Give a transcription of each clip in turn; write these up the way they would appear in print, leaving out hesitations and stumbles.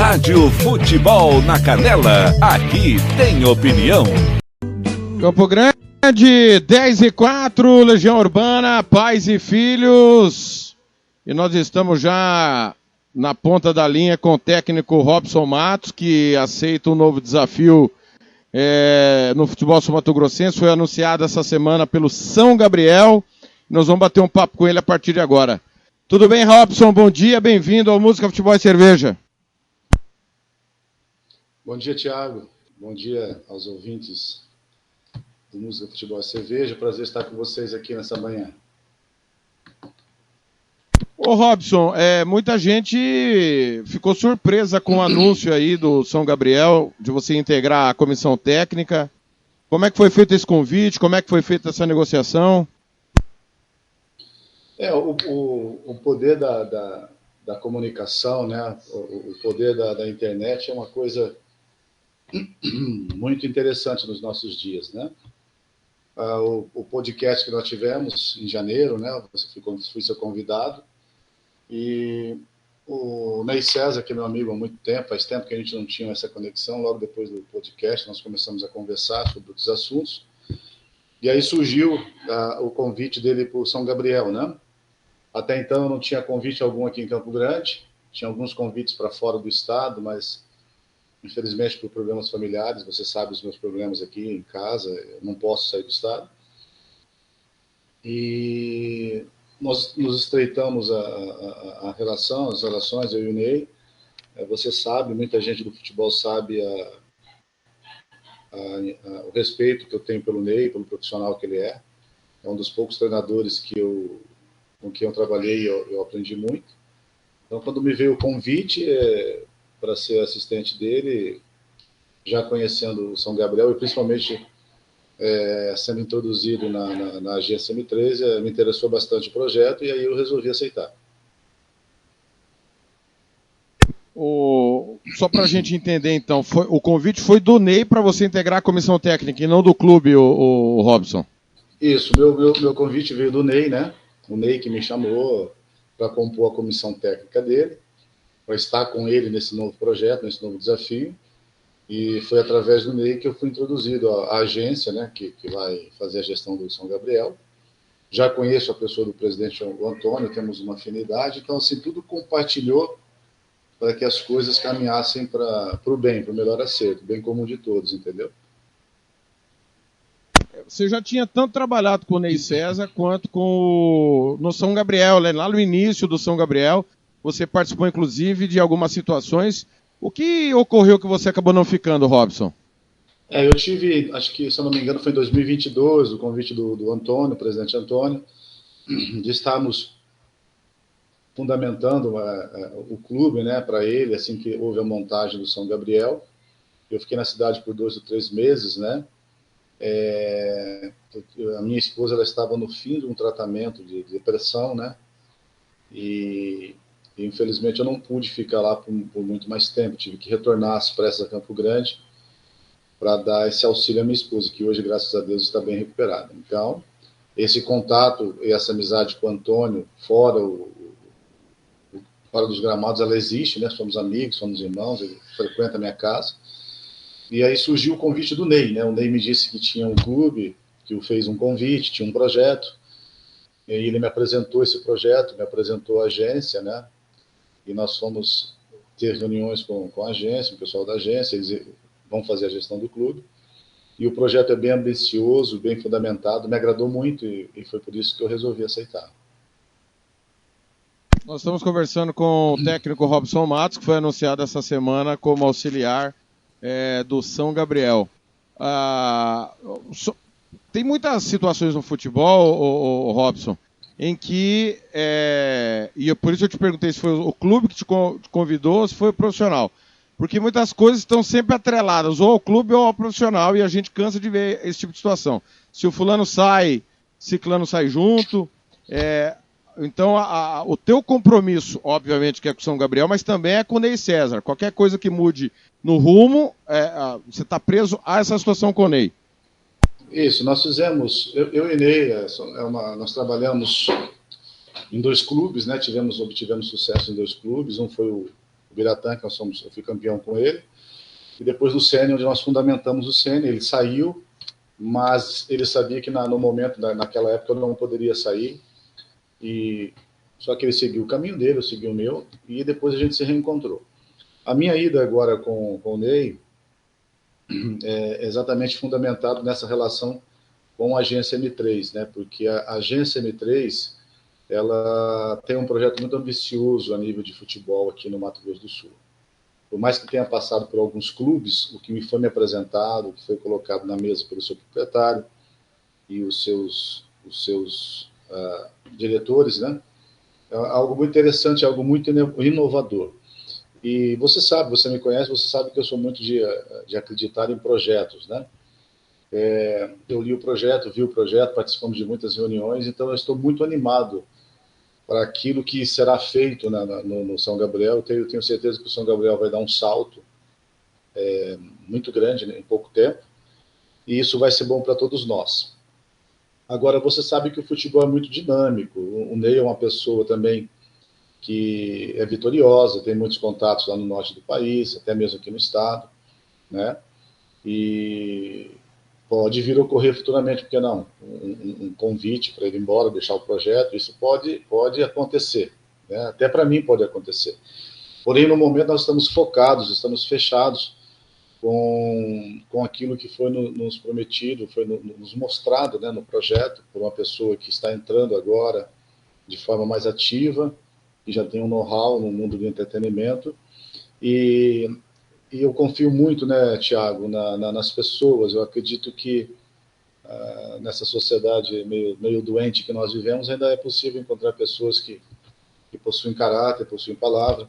Rádio Futebol na Canela, aqui tem opinião. Campo Grande, 10:04, Legião Urbana, pais e filhos. E nós estamos já na ponta da linha com o técnico Robson Matos, que aceita um novo desafio no futebol sul-mato-grossense. Foi anunciado essa semana pelo São Gabriel. Nós vamos bater um papo com ele a partir de agora. Tudo bem, Robson? Bom dia, bem-vindo ao Música, Futebol e Cerveja. Bom dia, Thiago. Bom dia aos ouvintes do Música, Futebol e Cerveja. Prazer estar com vocês aqui nessa manhã. Ô Robson, muita gente ficou surpresa com o anúncio aí do São Gabriel de você integrar a comissão técnica. Como é que foi feito esse convite? Como é que foi feita essa negociação? O poder da comunicação, né? O poder da internet é uma coisa muito interessante nos nossos dias, né? O podcast que nós tivemos em janeiro, né? Fui seu convidado. E o Ney César, que é meu amigo há muito tempo, faz tempo que a gente não tinha essa conexão. Logo depois do podcast, nós começamos a conversar sobre outros assuntos. E aí surgiu o convite dele para o São Gabriel, né? Até então eu não tinha convite algum aqui em Campo Grande. Tinha alguns convites para fora do estado, mas infelizmente por problemas familiares, você sabe os meus problemas aqui em casa, eu não posso sair do estado. E nós nos estreitamos as relações, eu e o Ney. Você sabe, muita gente do futebol sabe o respeito que eu tenho pelo Ney, pelo profissional que ele é. É um dos poucos treinadores com quem eu trabalhei, eu aprendi muito. Então, quando me veio o convite para ser assistente dele, já conhecendo o São Gabriel e principalmente sendo introduzido na agência M13, me interessou bastante o projeto e aí eu resolvi aceitar. Só para a gente entender, então, o convite foi do Ney para você integrar a comissão técnica e não do clube, o Robson? Isso, meu convite veio do Ney, né? O Ney que me chamou para compor a comissão técnica dele, para estar com ele nesse novo projeto, nesse novo desafio. E foi através do Ney que eu fui introduzido à agência, né, que vai fazer a gestão do São Gabriel. Já conheço a pessoa do presidente o Antônio, temos uma afinidade, então assim, tudo compartilhou para que as coisas caminhassem para o bem, para o melhor acerto, bem comum de todos, entendeu? Você já tinha tanto trabalhado com o Ney César quanto no São Gabriel, né? Lá no início do São Gabriel, você participou inclusive de algumas situações. O que ocorreu que você acabou não ficando, Robson? Eu tive, acho que, se eu não me engano, foi em 2022, o convite do Antônio, o presidente Antônio, de estarmos fundamentando o clube, né, para ele, assim que houve a montagem do São Gabriel. Eu fiquei na cidade por 2 ou 3 meses, né? A minha esposa ela estava no fim de um tratamento de depressão, né? E infelizmente eu não pude ficar lá por muito mais tempo, tive que retornar às pressas a Campo Grande para dar esse auxílio à minha esposa, que hoje, graças a Deus, está bem recuperada. Então, esse contato e essa amizade com o Antônio, fora dos gramados, ela existe, né? Somos amigos, somos irmãos, ele frequenta a minha casa. E aí surgiu o convite do Ney, né? O Ney me disse que tinha um clube, que o fez um convite, tinha um projeto, e aí ele me apresentou esse projeto, me apresentou a agência, né? E nós fomos ter reuniões com a agência, o pessoal da agência, eles vão fazer a gestão do clube. E o projeto é bem ambicioso, bem fundamentado, me agradou muito e foi por isso que eu resolvi aceitar. Nós estamos conversando com o técnico Robson Matos, que foi anunciado essa semana como auxiliar do São Gabriel. Tem muitas situações no futebol, Robson, em que, e por isso eu te perguntei se foi o clube que te convidou ou se foi o profissional, porque muitas coisas estão sempre atreladas ou ao clube ou ao profissional e a gente cansa de ver esse tipo de situação. Se o fulano sai, ciclano sai junto, então o teu compromisso, obviamente, que é com o São Gabriel, mas também é com o Ney César. Qualquer coisa que mude no rumo, você está preso a essa situação com o Ney. Isso, nós fizemos, eu e Ney, nós trabalhamos em 2 clubes, né? Obtivemos sucesso em 2 clubes. Um foi o o Biratã, que eu fui campeão com ele, e depois do sênior, onde nós fundamentamos o sênior. Ele saiu, mas ele sabia que no momento, naquela época, eu não poderia sair, só que ele seguiu o caminho dele, eu segui o meu, e depois a gente se reencontrou. A minha ida agora com o Ney é exatamente fundamentado nessa relação com a agência M3, né? Porque a agência M3 ela tem um projeto muito ambicioso a nível de futebol aqui no Mato Grosso do Sul. Por mais que tenha passado por alguns clubes, o que me foi me apresentado, o que foi colocado na mesa pelo seu proprietário e os seus diretores, né? É algo muito interessante, algo muito inovador. E você sabe, você me conhece, você sabe que eu sou muito de acreditar em projetos, né? Eu li o projeto, vi o projeto, participamos de muitas reuniões, então eu estou muito animado para aquilo que será feito no São Gabriel. Eu tenho certeza que o São Gabriel vai dar um salto muito grande, né, em pouco tempo, e isso vai ser bom para todos nós. Agora, você sabe que o futebol é muito dinâmico. O Ney é uma pessoa também que é vitoriosa, tem muitos contatos lá no norte do país, até mesmo aqui no estado, né? E pode vir a ocorrer futuramente, porque não? Um convite para ele ir embora, deixar o projeto, isso pode acontecer, né? Até para mim pode acontecer. Porém, no momento nós estamos focados, estamos fechados com aquilo que foi nos prometido, foi nos mostrado, né, no projeto, por uma pessoa que está entrando agora de forma mais ativa, que já tem um know-how no mundo do entretenimento, e eu confio muito, né, Thiago, nas pessoas. Eu acredito que nessa sociedade meio doente que nós vivemos, ainda é possível encontrar pessoas que possuem caráter, possuem palavra,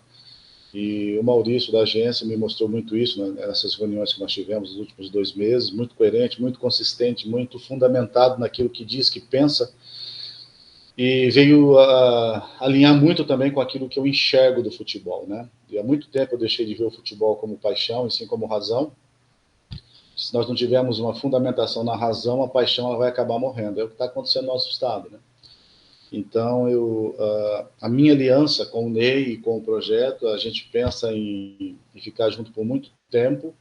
e o Maurício da agência me mostrou muito isso, né, nessas reuniões que nós tivemos nos últimos 2 meses, muito coerente, muito consistente, muito fundamentado naquilo que diz, que pensa, e veio alinhar muito também com aquilo que eu enxergo do futebol, né? E há muito tempo eu deixei de ver o futebol como paixão e sim como razão. Se nós não tivermos uma fundamentação na razão, a paixão ela vai acabar morrendo. É o que está acontecendo no nosso estado, né? Então, a minha aliança com o Ney e com o projeto, a gente pensa em ficar junto por muito tempo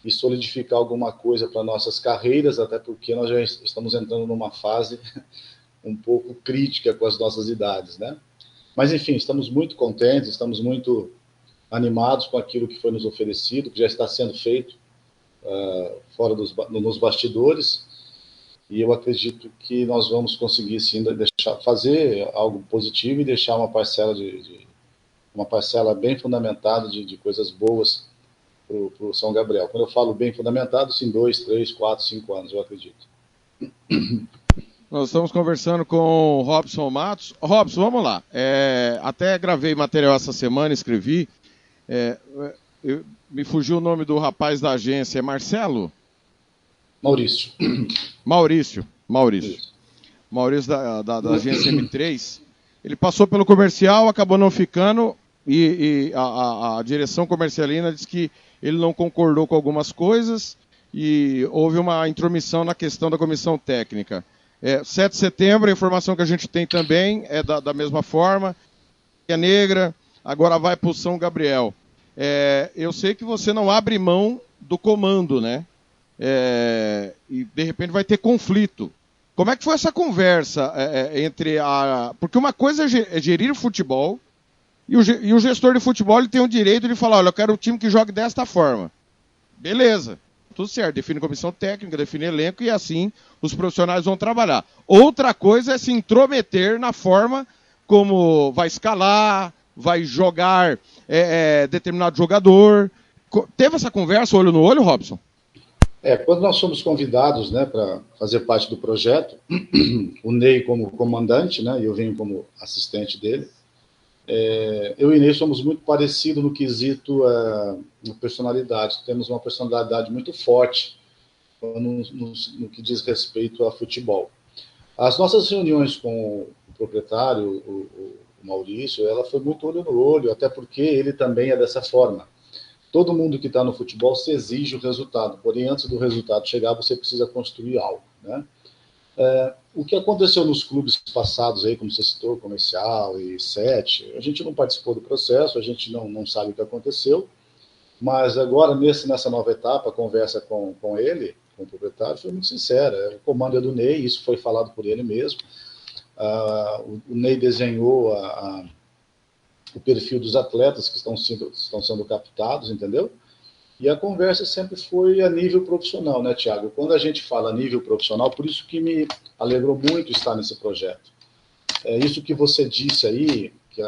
e solidificar alguma coisa para nossas carreiras, até porque nós já estamos entrando numa fase um pouco crítica com as nossas idades, né? Mas, enfim, estamos muito contentes, estamos muito animados com aquilo que foi nos oferecido, que já está sendo feito fora nos bastidores, e eu acredito que nós vamos conseguir, sim, fazer algo positivo e deixar uma parcela uma parcela bem fundamentada de coisas boas para o São Gabriel. Quando eu falo bem fundamentado, sim, 2, 3, 4, 5 anos, eu acredito. Nós estamos conversando com o Robson Matos. Robson, vamos lá. Até gravei material essa semana, escrevi. Me fugiu o nome do rapaz da agência. É Marcelo? Maurício. Maurício da agência M3. Ele passou pelo comercial, acabou não ficando, e a direção comercialina disse que ele não concordou com algumas coisas e houve uma intromissão na questão da comissão técnica. 7 de setembro, a informação que a gente tem também é da mesma forma. É negra, agora vai para o São Gabriel. Eu sei que você não abre mão do comando, né? E de repente vai ter conflito. Como é que foi essa conversa entre Porque uma coisa é gerir o futebol e o gestor de futebol ele tem o direito de falar, olha, eu quero um time que jogue desta forma. Beleza, tudo certo, define comissão técnica, define elenco e assim os profissionais vão trabalhar. Outra coisa é se intrometer na forma como vai escalar, vai jogar determinado jogador. Teve essa conversa olho no olho, Robson? Quando nós fomos convidados, né, para fazer parte do projeto, o Ney como comandante, né, e eu venho como assistente dele, eu e Ney somos muito parecidos no quesito personalidade. Temos uma personalidade muito forte no que diz respeito a futebol. As nossas reuniões com o proprietário, o Maurício, ela foi muito olho no olho, até porque ele também é dessa forma. Todo mundo que está no futebol se exige o resultado, porém, antes do resultado chegar, você precisa construir algo, né? O que aconteceu nos clubes passados, aí, como você citou, Comercial e Sete, a gente não participou do processo, a gente não sabe o que aconteceu, mas agora, nessa nova etapa, a conversa com ele, com o proprietário, foi muito sincera. O comando é do Ney, isso foi falado por ele mesmo. O Ney desenhou o perfil dos atletas que estão sendo captados, entendeu? E a conversa sempre foi a nível profissional, né, Tiago? Quando a gente fala a nível profissional, por isso que me alegrou muito estar nesse projeto. Isso que você disse aí, que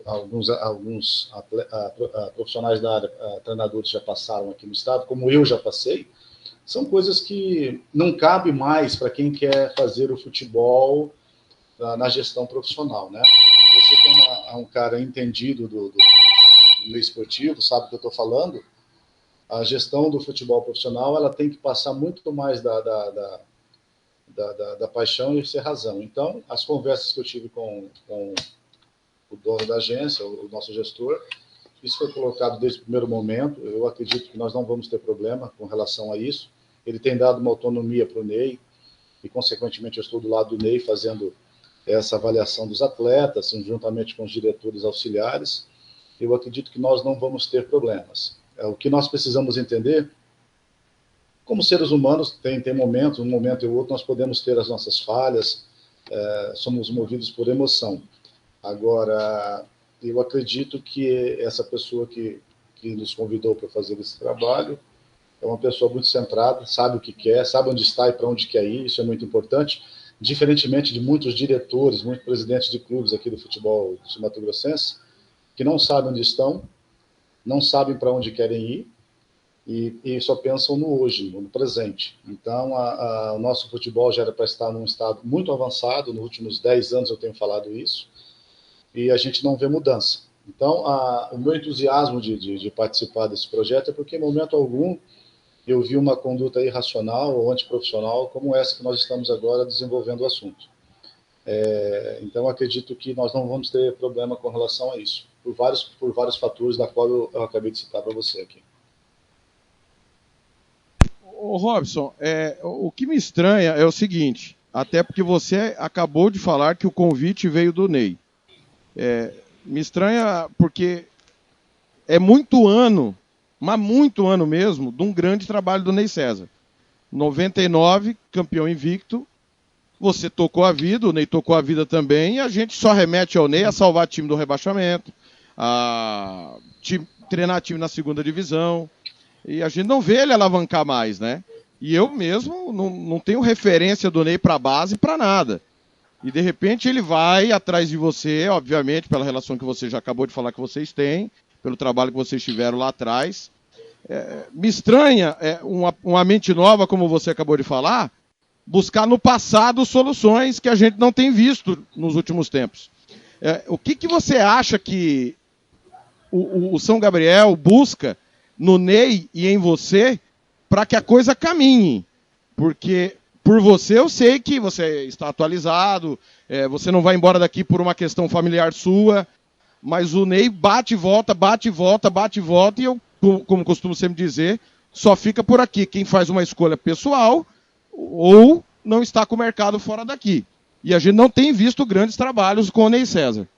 alguns profissionais da área, treinadores já passaram aqui no estado, como eu já passei, são coisas que não cabe mais para quem quer fazer o futebol na gestão profissional, né? Você que é um cara entendido do meio esportivo, sabe o que eu estou falando, a gestão do futebol profissional ela tem que passar muito mais da paixão e ser razão. Então, as conversas que eu tive com o dono da agência, o nosso gestor, isso foi colocado desde o primeiro momento. Eu acredito que nós não vamos ter problema com relação a isso. Ele tem dado uma autonomia para o Ney e, consequentemente, eu estou do lado do Ney fazendo essa avaliação dos atletas, juntamente com os diretores auxiliares. Eu acredito que nós não vamos ter problemas. O que nós precisamos entender, como seres humanos, tem momentos, um momento e outro, nós podemos ter as nossas falhas, somos movidos por emoção. Agora, eu acredito que essa pessoa que nos convidou para fazer esse trabalho é uma pessoa muito centrada, sabe o que quer, sabe onde está e para onde quer ir, isso é muito importante, diferentemente de muitos diretores, muitos presidentes de clubes aqui do futebol sul-mato-grossense, que não sabem onde estão, não sabem para onde querem ir e só pensam no hoje, no presente. Então, o nosso futebol já era para estar num estado muito avançado, nos últimos 10 anos eu tenho falado isso, e a gente não vê mudança. Então, o meu entusiasmo de participar desse projeto é porque, em momento algum, eu vi uma conduta irracional ou antiprofissional como essa que nós estamos agora desenvolvendo o assunto. Então, acredito que nós não vamos ter problema com relação a isso, por vários fatores da qual eu acabei de citar para você aqui. Ô Robson, o que me estranha é o seguinte, até porque você acabou de falar que o convite veio do Ney. Me estranha porque é muito ano, mas muito ano mesmo, de um grande trabalho do Ney César. 99, campeão invicto, você tocou a vida, o Ney tocou a vida também, e a gente só remete ao Ney a salvar time do rebaixamento, a treinar time na segunda divisão, e a gente não vê ele alavancar mais, né? E eu mesmo não tenho referência do Ney para a base para nada. E de repente ele vai atrás de você, obviamente, pela relação que você já acabou de falar que vocês têm, pelo trabalho que vocês tiveram lá atrás. Me estranha uma mente nova, como você acabou de falar, buscar no passado soluções que a gente não tem visto nos últimos tempos. O que você acha que o São Gabriel busca no Ney e em você para que a coisa caminhe? Porque por você eu sei que você está atualizado, você não vai embora daqui por uma questão familiar sua, mas o Ney bate e volta, bate e volta, bate e volta, e eu, como costumo sempre dizer, só fica por aqui quem faz uma escolha pessoal ou não está com o mercado fora daqui. E a gente não tem visto grandes trabalhos com o Ney César.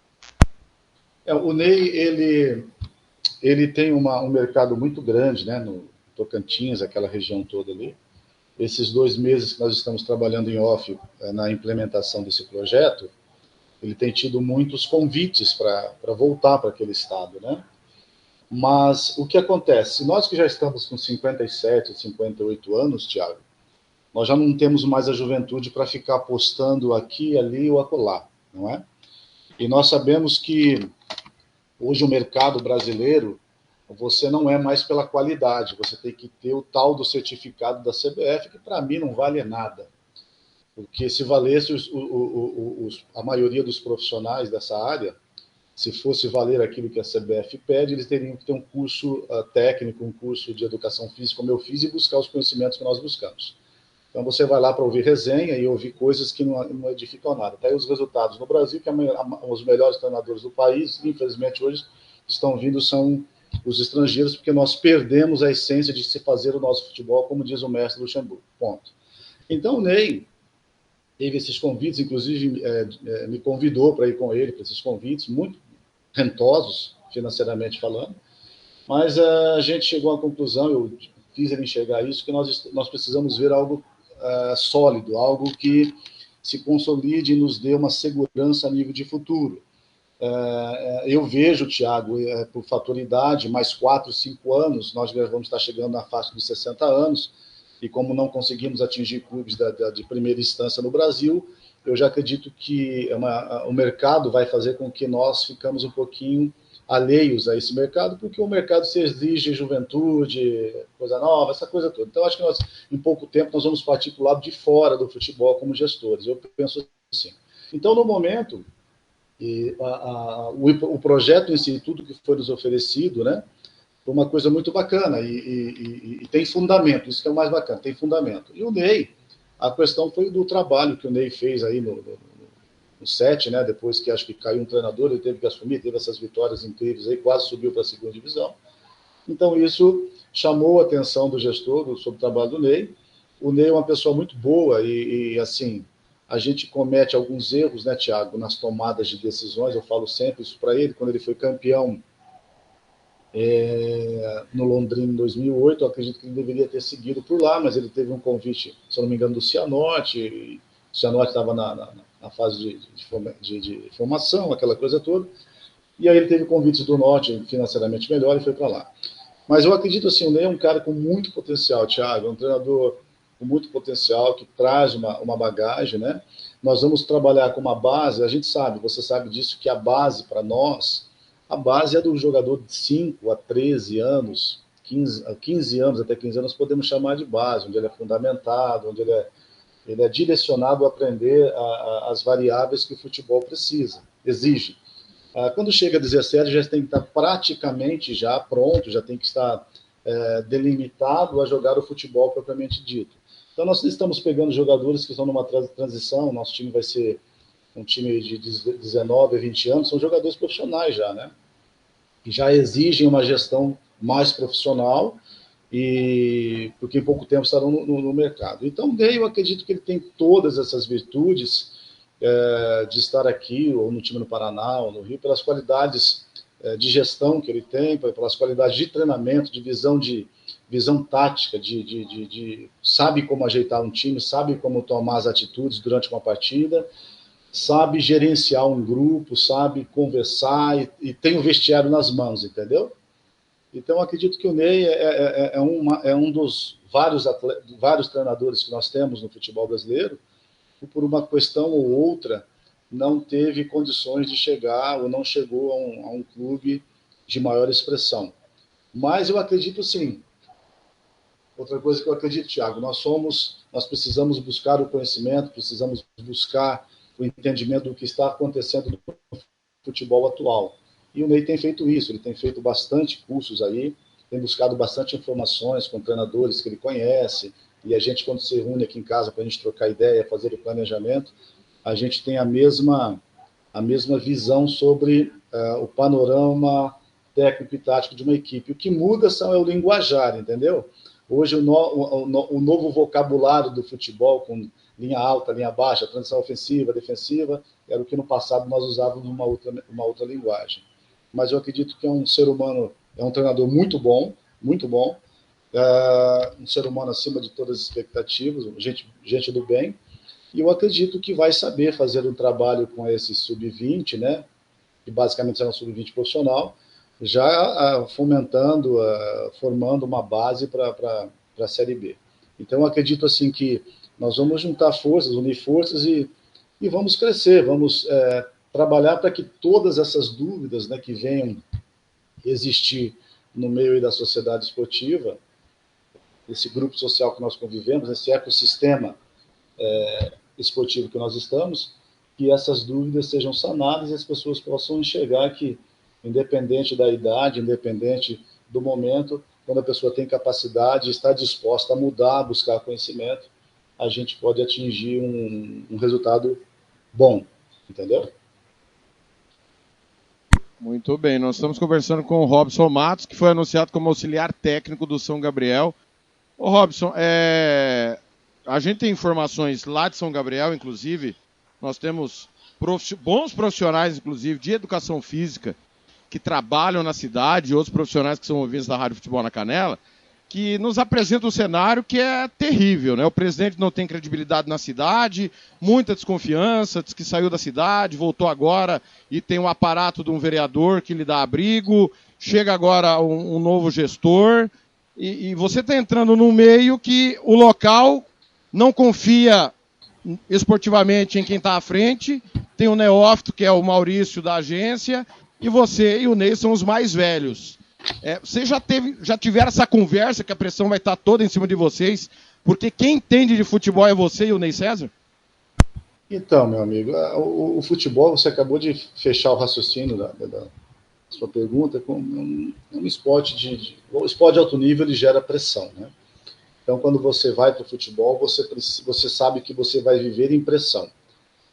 O Ney, ele tem um mercado muito grande, né, no Tocantins, aquela região toda ali. Esses 2 meses que nós estamos trabalhando em off na implementação desse projeto, ele tem tido muitos convites para voltar para aquele estado, né? Mas o que acontece? Nós que já estamos com 57, 58 anos, Thiago, nós já não temos mais a juventude para ficar apostando aqui, ali ou acolá, não é? E nós sabemos que hoje o mercado brasileiro, você não é mais pela qualidade, você tem que ter o tal do certificado da CBF, que para mim não vale nada. Porque se valesse a maioria dos profissionais dessa área, se fosse valer aquilo que a CBF pede, eles teriam que ter um curso técnico, um curso de educação física, como eu fiz, e buscar os conhecimentos que nós buscamos. Então você vai lá para ouvir resenha e ouvir coisas que não edificam nada. Até os resultados no Brasil, que os melhores treinadores do país, infelizmente hoje, estão vindo são os estrangeiros, porque nós perdemos a essência de se fazer o nosso futebol, como diz o mestre Luxemburgo. Ponto. Então o Ney, teve esses convites, inclusive me convidou para ir com ele para esses convites, muito rentosos, financeiramente falando, mas a gente chegou à conclusão, eu fiz ele enxergar isso, que nós precisamos ver algo sólido, algo que se consolide e nos dê uma segurança a nível de futuro. Eu vejo, Thiago, por fatoridade, mais 4, 5 anos, nós vamos estar chegando na faixa dos 60 anos, e como não conseguimos atingir clubes de primeira instância no Brasil, eu já acredito que o mercado vai fazer com que nós ficamos um pouquinho alheios a esse mercado, porque o mercado se exige juventude, coisa nova, essa coisa toda. Então, acho que em pouco tempo, nós vamos partir para o lado de fora do futebol como gestores. Eu penso assim. Então, no momento, o projeto em si, tudo que foi nos oferecido, né, foi uma coisa muito bacana e tem fundamento, isso que é o mais bacana, tem fundamento. E o Ney, a questão foi do trabalho que o Ney fez aí no 7, né, depois que acho que caiu um treinador, ele teve que assumir, teve essas vitórias incríveis aí, quase subiu para a segunda divisão. Então isso chamou a atenção do gestor sobre o trabalho do Ney. O Ney é uma pessoa muito boa e assim, a gente comete alguns erros, né, Thiago, nas tomadas de decisões, eu falo sempre isso para ele, quando ele foi campeão no Londrina em 2008, eu acredito que ele deveria ter seguido por lá, mas ele teve um convite, se eu não me engano, do Cianorte, o Cianorte estava na fase de formação, aquela coisa toda, e aí ele teve convites do Norte, financeiramente melhor, e foi para lá. Mas eu acredito assim, o Ney é um cara com muito potencial, Thiago, é um treinador com muito potencial, que traz uma bagagem, né? Nós vamos trabalhar com uma base, a gente sabe, você sabe disso, que a base para nós, a base é do jogador de 5 a 13 anos, 15 anos, até 15 anos, podemos chamar de base, onde ele é fundamentado, onde ele é direcionado a aprender as variáveis que o futebol exige. Quando chega a 17, já tem que estar praticamente já pronto, já tem que estar delimitado a jogar o futebol propriamente dito. Então, nós estamos pegando jogadores que estão numa transição, nosso time vai ser um time de 19 a 20 anos, são jogadores profissionais já, né? Que já exigem uma gestão mais profissional, porque em pouco tempo estarão no mercado. Então, eu acredito que ele tem todas essas virtudes de estar aqui, ou no time no Paraná, ou no Rio, pelas qualidades de gestão que ele tem, pelas qualidades de treinamento, de visão tática, sabe como ajeitar um time, sabe como tomar as atitudes durante uma partida, sabe gerenciar um grupo, sabe conversar e tem o vestiário nas mãos, entendeu? Então, acredito que o Ney é um dos vários treinadores que nós temos no futebol brasileiro, que por uma questão ou outra não teve condições de chegar ou não chegou a um clube de maior expressão. Mas eu acredito sim. Outra coisa que eu acredito, Thiago, nós precisamos buscar o conhecimento, precisamos buscar o entendimento do que está acontecendo no futebol atual. E o Ney tem feito isso, ele tem feito bastante cursos aí, tem buscado bastante informações com treinadores que ele conhece, e a gente, quando se reúne aqui em casa para a gente trocar ideia, fazer o planejamento, a gente tem a mesma visão sobre o panorama técnico e tático de uma equipe. O que muda é o linguajar, entendeu? Hoje o novo vocabulário do futebol, com linha alta, linha baixa, transição ofensiva, defensiva, era o que no passado nós usávamos uma outra linguagem. Mas eu acredito que é um ser humano, é um treinador muito bom, um ser humano acima de todas as expectativas, gente do bem, e eu acredito que vai saber fazer um trabalho com esse sub-20, né, que basicamente será um sub-20 profissional, já formando uma base para a Série B. Então, eu acredito assim que nós vamos juntar forças, unir forças e vamos crescer, vamos trabalhar para que todas essas dúvidas, né, que venham existir no meio da sociedade esportiva, esse grupo social que nós convivemos, esse ecossistema esportivo que nós estamos, que essas dúvidas sejam sanadas e as pessoas possam enxergar que, independente da idade, independente do momento, quando a pessoa tem capacidade e está disposta a mudar, a buscar conhecimento, a gente pode atingir um resultado bom, entendeu? Muito bem, nós estamos conversando com o Robson Matos, que foi anunciado como auxiliar técnico do São Gabriel. Ô Robson, a gente tem informações lá de São Gabriel, inclusive, nós temos bons profissionais, inclusive, de educação física, que trabalham na cidade, e outros profissionais que são ouvintes da Rádio Futebol na Canela, que nos apresenta um cenário que é terrível, né? O presidente não tem credibilidade na cidade, muita desconfiança, diz que saiu da cidade, voltou agora e tem um aparato de um vereador que lhe dá abrigo, chega agora um novo gestor, e você está entrando num meio que o local não confia esportivamente em quem está à frente, tem o neófito, que é o Maurício da agência, e você e o Ney são os mais velhos. Você já tiveram essa conversa que a pressão vai estar toda em cima de vocês, porque quem entende de futebol é você e o Ney César? Então, meu amigo, o futebol, você acabou de fechar o raciocínio da sua pergunta, com um esporte o esporte de alto nível, ele gera pressão, né? Então, quando você vai para o futebol, você sabe que você vai viver em pressão.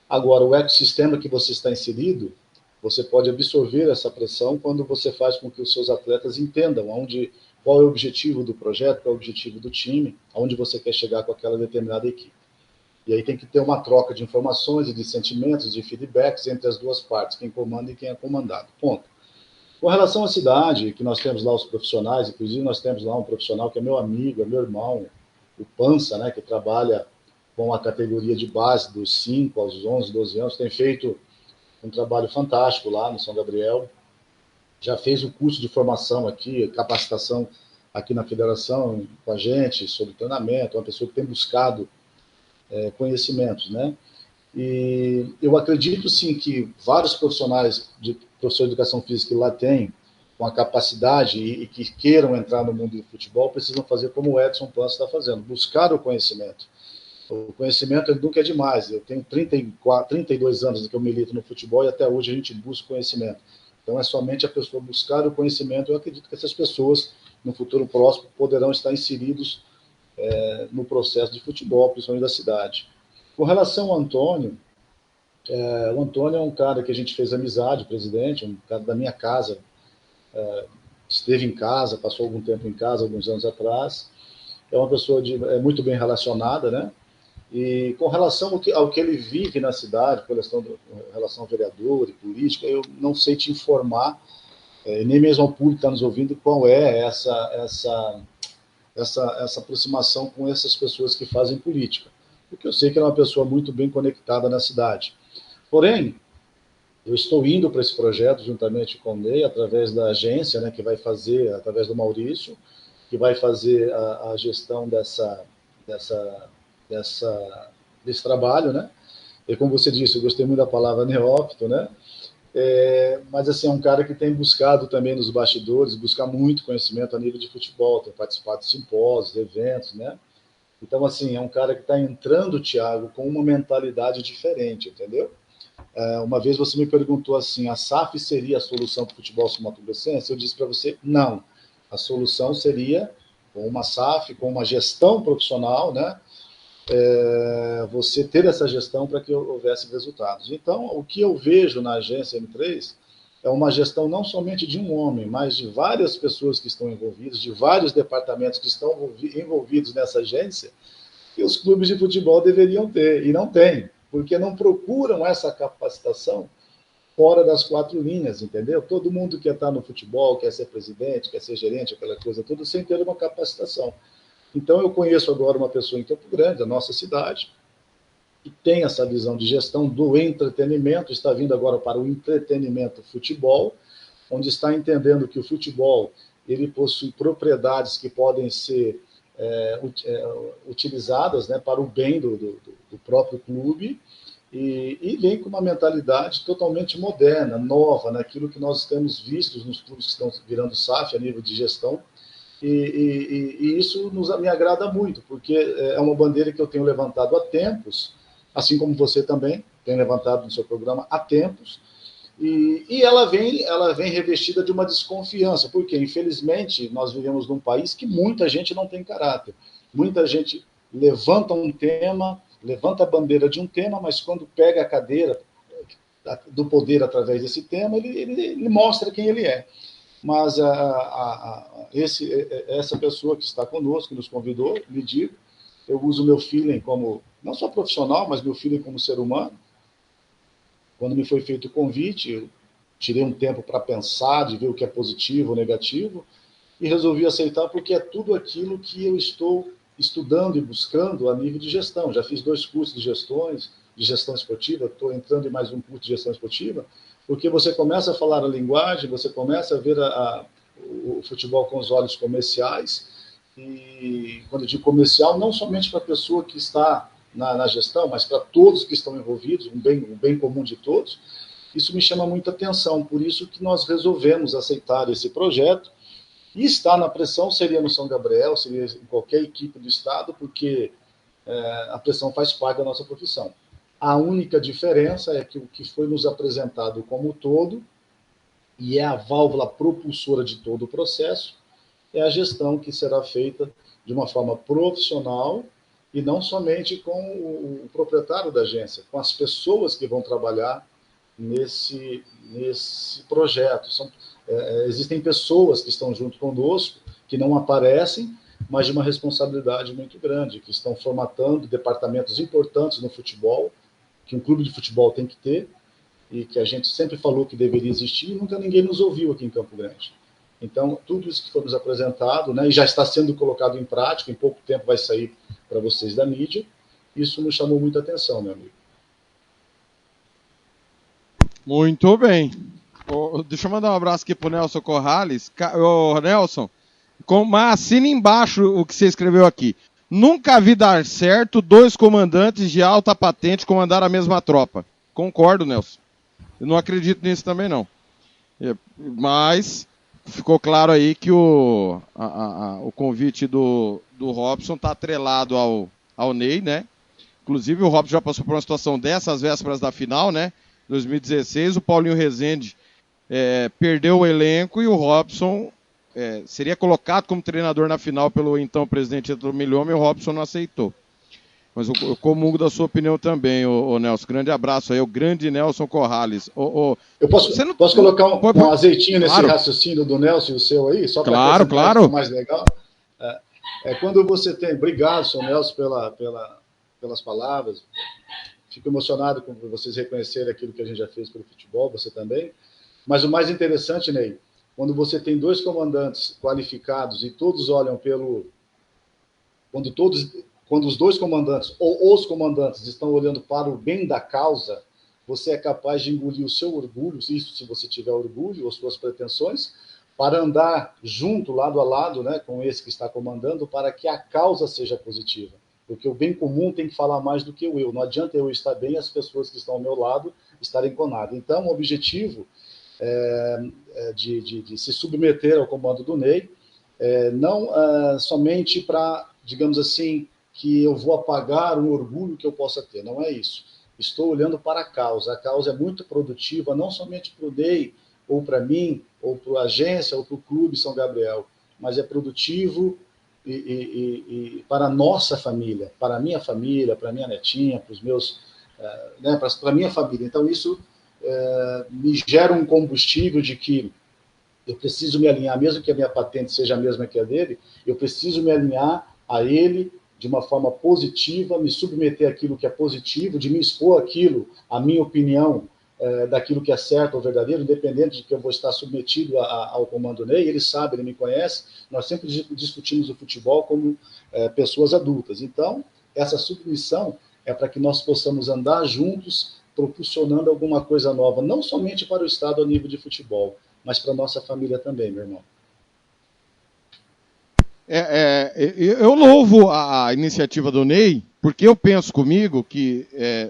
Agora, o ecossistema que você está inserido, você pode absorver essa pressão quando você faz com que os seus atletas entendam qual é o objetivo do projeto, qual é o objetivo do time, aonde você quer chegar com aquela determinada equipe. E aí tem que ter uma troca de informações e de sentimentos, de feedbacks entre as duas partes, quem comanda e quem é comandado. Ponto. Com relação à cidade, que nós temos lá os profissionais, inclusive nós temos lá um profissional que é meu amigo, é meu irmão, o Pança, né, que trabalha com a categoria de base dos 5 aos 11, 12 anos, tem feito um trabalho fantástico lá no São Gabriel, já fez o curso de formação aqui, capacitação aqui na federação com a gente sobre treinamento, uma pessoa que tem buscado conhecimentos, né? E eu acredito sim que vários professores de educação física que lá tem, com a capacidade e que queiram entrar no mundo do futebol, precisam fazer como o Edson Pança está fazendo, buscar o conhecimento. O conhecimento nunca é demais. Eu tenho 32 anos que eu milito no futebol e até hoje a gente busca conhecimento. Então é somente a pessoa buscar o conhecimento. Eu acredito que essas pessoas, no futuro próximo, poderão estar inseridos no processo de futebol, principalmente da cidade. Com relação ao Antônio, o Antônio é um cara que a gente fez amizade, presidente, um cara da minha casa, esteve em casa, passou algum tempo em casa, alguns anos atrás. É uma pessoa muito bem relacionada, né? E com relação ao que ele vive na cidade, com relação ao vereador e política, eu não sei te informar, nem mesmo ao público que está nos ouvindo, qual é essa aproximação com essas pessoas que fazem política. Porque eu sei que ele é uma pessoa muito bem conectada na cidade. Porém, eu estou indo para esse projeto juntamente com o Ney, através da agência, né, que vai fazer, através do Maurício, que vai fazer a gestão desse trabalho, né? E como você disse, eu gostei muito da palavra neófito, né? Mas assim, é um cara que tem buscado também nos bastidores, buscar muito conhecimento a nível de futebol, tem participado de simpósios, eventos, né? Então, assim, é um cara que está entrando, Thiago, com uma mentalidade diferente, entendeu? Uma vez você me perguntou assim, a SAF seria a solução para o futebol sul-mato-grossense? Eu disse para você, não. A solução seria, com uma SAF, com uma gestão profissional, né? Você ter essa gestão para que houvesse resultados. Então, o que eu vejo na agência M3 é uma gestão não somente de um homem, mas de várias pessoas que estão envolvidas, de vários departamentos que estão envolvidos nessa agência, que os clubes de futebol deveriam ter, e não têm, porque não procuram essa capacitação fora das 4 linhas, entendeu? Todo mundo quer estar no futebol, quer ser presidente, quer ser gerente, aquela coisa toda, sem ter uma capacitação. Então, eu conheço agora uma pessoa em Campo Grande, a nossa cidade, que tem essa visão de gestão do entretenimento, está vindo agora para o entretenimento futebol, onde está entendendo que o futebol ele possui propriedades que podem ser utilizadas, né, para o bem do próprio clube, e vem com uma mentalidade totalmente moderna, nova, naquilo que nós temos visto nos clubes que estão virando SAF a nível de gestão, e isso me agrada muito, porque é uma bandeira que eu tenho levantado há tempos, assim como você também tem levantado no seu programa há tempos, e ela vem revestida de uma desconfiança, porque, infelizmente, nós vivemos num país que muita gente não tem caráter. Muita gente levanta um tema, levanta a bandeira de um tema, mas quando pega a cadeira do poder através desse tema, ele mostra quem ele é. Mas essa pessoa que está conosco, que nos convidou, lhe digo, eu uso meu feeling como, não só profissional, mas meu feeling como ser humano. Quando me foi feito o convite, eu tirei um tempo para pensar, de ver o que é positivo ou negativo, e resolvi aceitar porque é tudo aquilo que eu estou estudando e buscando a nível de gestão. Já fiz 2 cursos de gestão esportiva, estou entrando em mais um curso de gestão esportiva, porque você começa a falar a linguagem, você começa a ver o futebol com os olhos comerciais, e quando eu digo comercial, não somente para a pessoa que está na gestão, mas para todos que estão envolvidos, um bem comum de todos. Isso me chama muita atenção, por isso que nós resolvemos aceitar esse projeto, e estar na pressão seria no São Gabriel, seria em qualquer equipe do estado, porque a pressão faz parte da nossa profissão. A única diferença é que o que foi nos apresentado como todo, e é a válvula propulsora de todo o processo, é a gestão que será feita de uma forma profissional, e não somente com o proprietário da agência, com as pessoas que vão trabalhar nesse projeto. Existem pessoas que estão junto conosco, que não aparecem, mas de uma responsabilidade muito grande, que estão formatando departamentos importantes no futebol, que um clube de futebol tem que ter, e que a gente sempre falou que deveria existir, e nunca ninguém nos ouviu aqui em Campo Grande. Então, tudo isso que foi nos apresentado, né, e já está sendo colocado em prática, em pouco tempo vai sair para vocês da mídia, isso nos chamou muita atenção, meu amigo. Muito bem. Deixa eu mandar um abraço aqui pro Nelson Corrales. Nelson, assina embaixo o que você escreveu aqui. Nunca vi dar certo 2 comandantes de alta patente comandar a mesma tropa. Concordo, Nelson. Eu não acredito nisso também, não. Mas ficou claro aí que o convite do Robson está atrelado ao Ney, né? Inclusive o Robson já passou por uma situação dessa às vésperas da final, né? 2016, o Paulinho Rezende perdeu o elenco e o Robson seria colocado como treinador na final pelo então presidente Edson Milhomem, e o Robson não aceitou. Mas eu comungo da sua opinião também, o Nelson. Grande abraço aí, o grande Nelson Corrales. Eu posso colocar um azeitinho nesse raciocínio do Nelson e o seu aí? Só para claro. Mais legal. Quando você tem... Obrigado, senhor Nelson, pelas palavras. Fico emocionado com vocês reconhecerem aquilo que a gente já fez pelo futebol, você também. Mas o mais interessante, Ney, quando você tem 2 comandantes qualificados e todos olham quando os 2 comandantes ou os comandantes estão olhando para o bem da causa, você é capaz de engolir o seu orgulho, isso se você tiver orgulho ou suas pretensões, para andar junto, lado a lado, né, com esse que está comandando, para que a causa seja positiva. Porque o bem comum tem que falar mais do que o eu. Não adianta eu estar bem e as pessoas que estão ao meu lado estarem com nada. Então, o objetivo de se submeter ao comando do Ney, não somente para, digamos assim, que eu vou apagar um orgulho que eu possa ter. Não é isso. Estou olhando para a causa. A causa é muito produtiva, não somente para o Ney, ou para mim, ou para a agência, ou para o Clube São Gabriel, mas é produtivo e para a nossa família, para a minha família, para a minha netinha, para os meus, para a minha família. Então, isso me gera um combustível de que eu preciso me alinhar, mesmo que a minha patente seja a mesma que a dele, eu preciso me alinhar a ele de uma forma positiva, me submeter àquilo que é positivo, de me expor aquilo, a minha opinião, daquilo que é certo ou verdadeiro, independente de que eu vou estar submetido ao comando Ney. Ele sabe, ele me conhece, nós sempre discutimos o futebol como pessoas adultas. Então, essa submissão é para que nós possamos andar juntos, propulsionando alguma coisa nova, não somente para o Estado a nível de futebol, mas para a nossa família também, meu irmão. Eu louvo a iniciativa do Ney, porque eu penso comigo que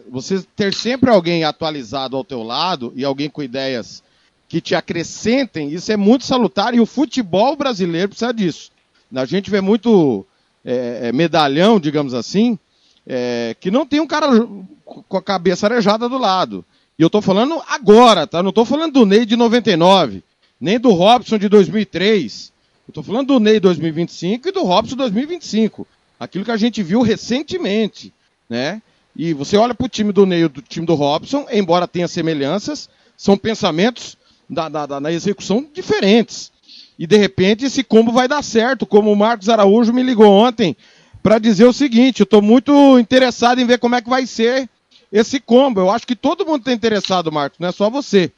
você ter sempre alguém atualizado ao teu lado e alguém com ideias que te acrescentem, isso é muito salutar, e o futebol brasileiro precisa disso. A gente vê muito medalhão, digamos assim, que não tem um cara com a cabeça arejada do lado. E eu estou falando agora, tá? Não estou falando do Ney de 99, nem do Robson de 2003. Eu estou falando do Ney 2025 e do Robson 2025. Aquilo que a gente viu recentemente, né? E você olha para o time do Ney e do time do Robson, embora tenha semelhanças, são pensamentos na execução diferentes. E, de repente, esse combo vai dar certo, como o Marcos Araújo me ligou ontem para dizer o seguinte, eu estou muito interessado em ver como é que vai ser esse combo. Eu acho que todo mundo está interessado, Marcos, não é só você.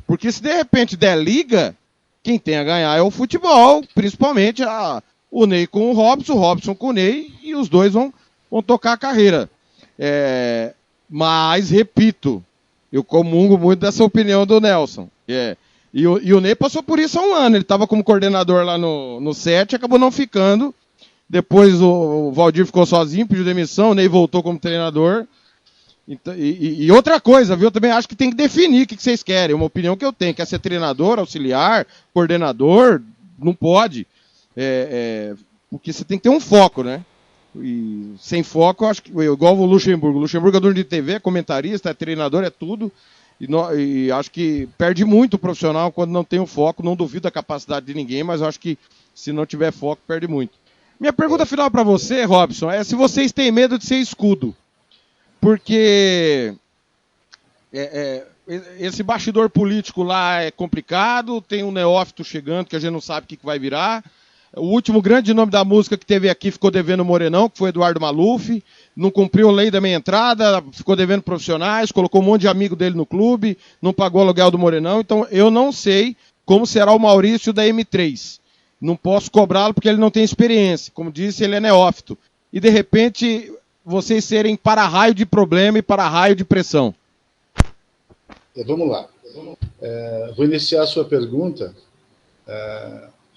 Porque se de repente der liga, quem tem a ganhar é o futebol, principalmente o Ney com o Robson com o Ney, e os dois vão tocar a carreira. Mas, repito, eu comungo muito dessa opinião do Nelson. E o Ney passou por isso há um ano. Ele estava como coordenador lá no 7, acabou não ficando. Depois o Valdir ficou sozinho, pediu demissão, o Ney voltou como treinador. E outra coisa, viu? Eu também acho que tem que definir o que vocês querem. Uma opinião que eu tenho. Quer ser treinador, auxiliar, coordenador? Não pode. Porque você tem que ter um foco, né? E sem foco, eu acho que igual o Luxemburgo. O Luxemburgo é dono de TV, é comentarista, é treinador, é tudo. E acho que perde muito o profissional quando não tem o foco. Não duvido da capacidade de ninguém, mas eu acho que se não tiver foco, perde muito. Minha pergunta final para você, Robson, é se vocês têm medo de ser escudo. Porque esse bastidor político lá é complicado, tem um neófito chegando que a gente não sabe o que vai virar. O último grande nome da música que teve aqui ficou devendo o Morenão, que foi Eduardo Maluf, não cumpriu a lei da meia entrada, ficou devendo profissionais, colocou um monte de amigo dele no clube, não pagou o aluguel do Morenão, então eu não sei como será o Maurício da M3. Não posso cobrá-lo porque ele não tem experiência, como disse, ele é neófito. E de repente vocês serem para-raio de problema e para-raio de pressão. Vamos lá. Vou iniciar a sua pergunta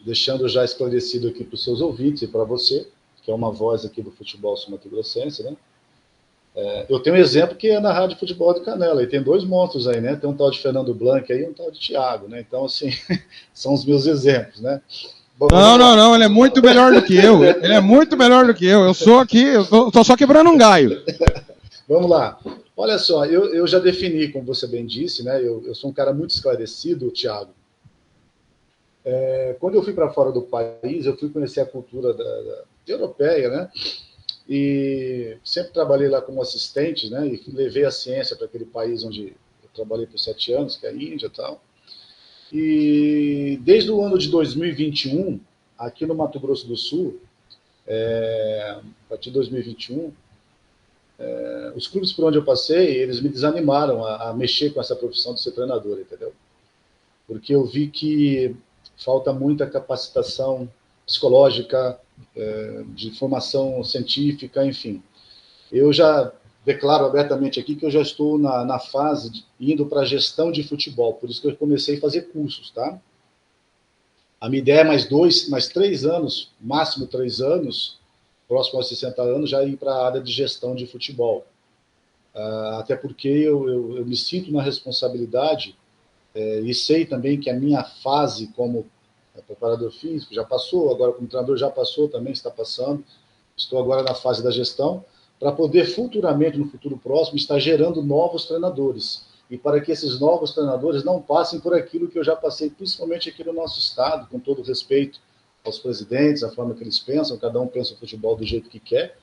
deixando já esclarecido aqui para os seus ouvintes e para você, que é uma voz aqui do futebol sul-mato-grossense, né? Eu tenho um exemplo que é na Rádio Futebol de Canela, e tem dois monstros aí, né? Tem um tal de Fernando Blanc aí e um tal de Thiago, né? Então, assim, são os meus exemplos, né? Bom, não, ele é muito melhor do que eu. Ele é muito melhor do que eu. Eu sou aqui, eu tô só quebrando um galho. Vamos lá. Olha só, eu já defini, como você bem disse, né? Eu sou um cara muito esclarecido, Thiago. Quando eu fui para fora do país, eu fui conhecer a cultura europeia, né? E sempre trabalhei lá como assistente, né? E levei a ciência para aquele país onde eu trabalhei por 7 anos, que é a Índia e tal. E desde o ano de 2021, aqui no Mato Grosso do Sul, a partir de 2021, os clubes por onde eu passei, eles me desanimaram a mexer com essa profissão de ser treinador, entendeu? Porque eu vi que falta muita capacitação psicológica, de formação científica, enfim. Eu já declaro abertamente aqui que eu já estou na fase indo para a gestão de futebol, por isso que eu comecei a fazer cursos, tá? A minha ideia é mais 3 anos, máximo 3 anos, próximo aos 60 anos, já ir para a área de gestão de futebol. Até porque eu me sinto na responsabilidade e sei também que a minha fase como preparador físico já passou, agora como treinador já passou, também está passando. Estou agora na fase da gestão, para poder futuramente, no futuro próximo, estar gerando novos treinadores. E para que esses novos treinadores não passem por aquilo que eu já passei, principalmente aqui no nosso estado, com todo respeito aos presidentes, a forma que eles pensam, cada um pensa o futebol do jeito que quer,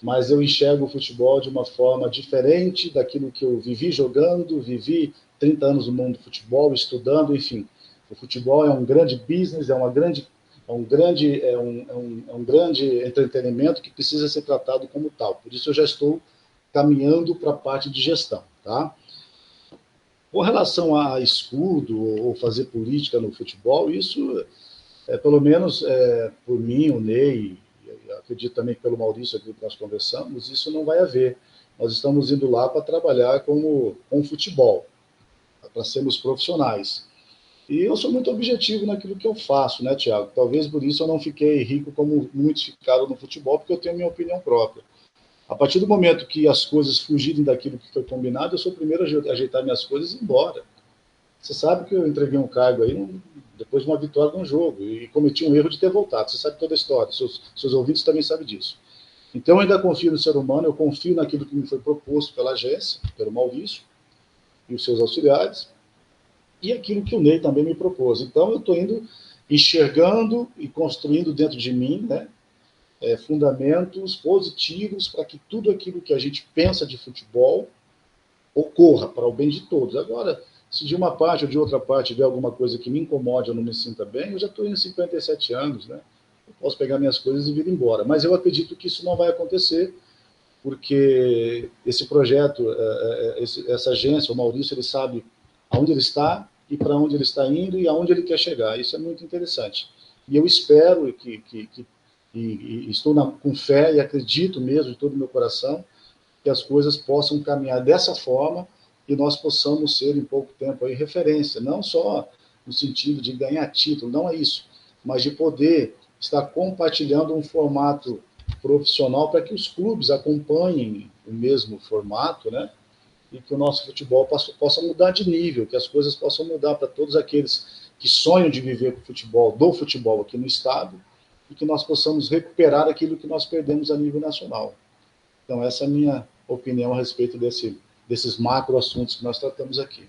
mas eu enxergo o futebol de uma forma diferente daquilo que eu vivi jogando, vivi 30 anos no mundo do futebol, estudando, enfim. O futebol é um grande business, é um grande entretenimento que precisa ser tratado como tal. Por isso eu já estou caminhando para a parte de gestão, tá? Com relação a escudo ou fazer política no futebol, isso, pelo menos por mim, o Ney, acredito também pelo Maurício, aqui que nós conversamos, isso não vai haver. Nós estamos indo lá para trabalhar com futebol, para sermos profissionais. E eu sou muito objetivo naquilo que eu faço, né, Thiago? Talvez por isso eu não fiquei rico como muitos ficaram no futebol, porque eu tenho minha opinião própria. A partir do momento que as coisas fugirem daquilo que foi combinado, eu sou o primeiro a ajeitar minhas coisas e ir embora. Você sabe que eu entreguei um cargo aí depois de uma vitória num jogo e cometi um erro de ter voltado. Você sabe toda a história, seus ouvintes também sabem disso. Então eu ainda confio no ser humano, eu confio naquilo que me foi proposto pela agência, pelo Maurício e os seus auxiliares, e aquilo que o Ney também me propôs. Então eu estou indo enxergando e construindo dentro de mim, né, fundamentos positivos para que tudo aquilo que a gente pensa de futebol ocorra para o bem de todos. Agora, se de uma parte ou de outra parte tiver alguma coisa que me incomode ou não me sinta bem, eu já estou em 57 anos, né? eu posso pegar minhas coisas e vir embora. Mas eu acredito que isso não vai acontecer, porque esse projeto, essa agência, o Maurício, ele sabe aonde ele está e para onde ele está indo e aonde ele quer chegar. Isso é muito interessante. E eu espero e estou com fé e acredito mesmo de todo o meu coração que as coisas possam caminhar dessa forma e nós possamos ser, em pouco tempo, aí, referência, não só no sentido de ganhar título, não é isso, mas de poder estar compartilhando um formato profissional para que os clubes acompanhem o mesmo formato, né? E que o nosso futebol possa mudar de nível, que as coisas possam mudar para todos aqueles que sonham de viver com o futebol, do futebol aqui no estado, e que nós possamos recuperar aquilo que nós perdemos a nível nacional. Então, essa é a minha opinião a respeito desses macro assuntos que nós tratamos aqui.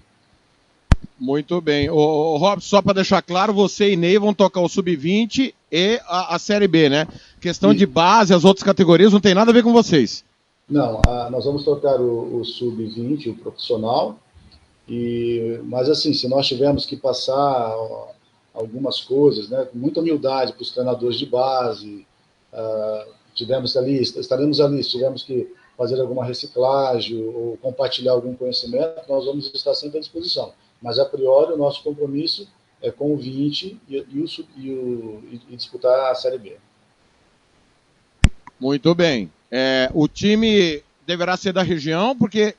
Muito bem. Robson, só para deixar claro, você e Ney vão tocar o Sub-20 e a Série B, né? Questão de base, as outras categorias, não tem nada a ver com vocês. Não, nós vamos tocar o Sub-20, o profissional, mas assim, se nós tivermos que passar algumas coisas, né, com muita humildade para os treinadores de base, estaremos ali, se tivermos que fazer alguma reciclagem ou compartilhar algum conhecimento, nós vamos estar sempre à disposição. Mas, a priori, o nosso compromisso é com o 20 e disputar a Série B. Muito bem. O time deverá ser da região, porque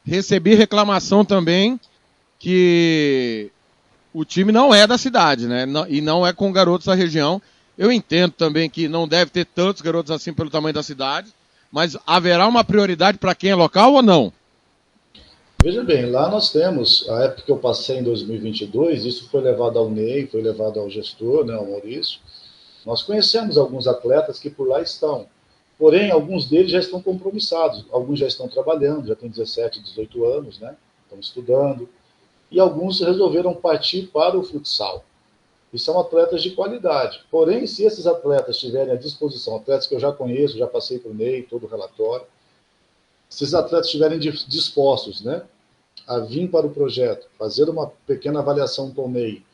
recebi reclamação também que o time não é da cidade, né? E não é com garotos da região. Eu entendo também que não deve ter tantos garotos assim pelo tamanho da cidade, mas haverá uma prioridade para quem é local ou não? Veja bem, lá nós temos, a época que eu passei em 2022, isso foi levado ao Ney, foi levado ao gestor, né, ao Maurício. Nós conhecemos alguns atletas que por lá estão, porém, alguns deles já estão compromissados, alguns já estão trabalhando, já têm 17, 18 anos, né, estão estudando, e alguns resolveram partir para o futsal. E são atletas de qualidade. Porém, se esses atletas estiverem à disposição, atletas que eu já conheço, já passei para o Ney, todo o relatório, se esses atletas estiverem dispostos, né, a vir para o projeto, fazer uma pequena avaliação com o Ney,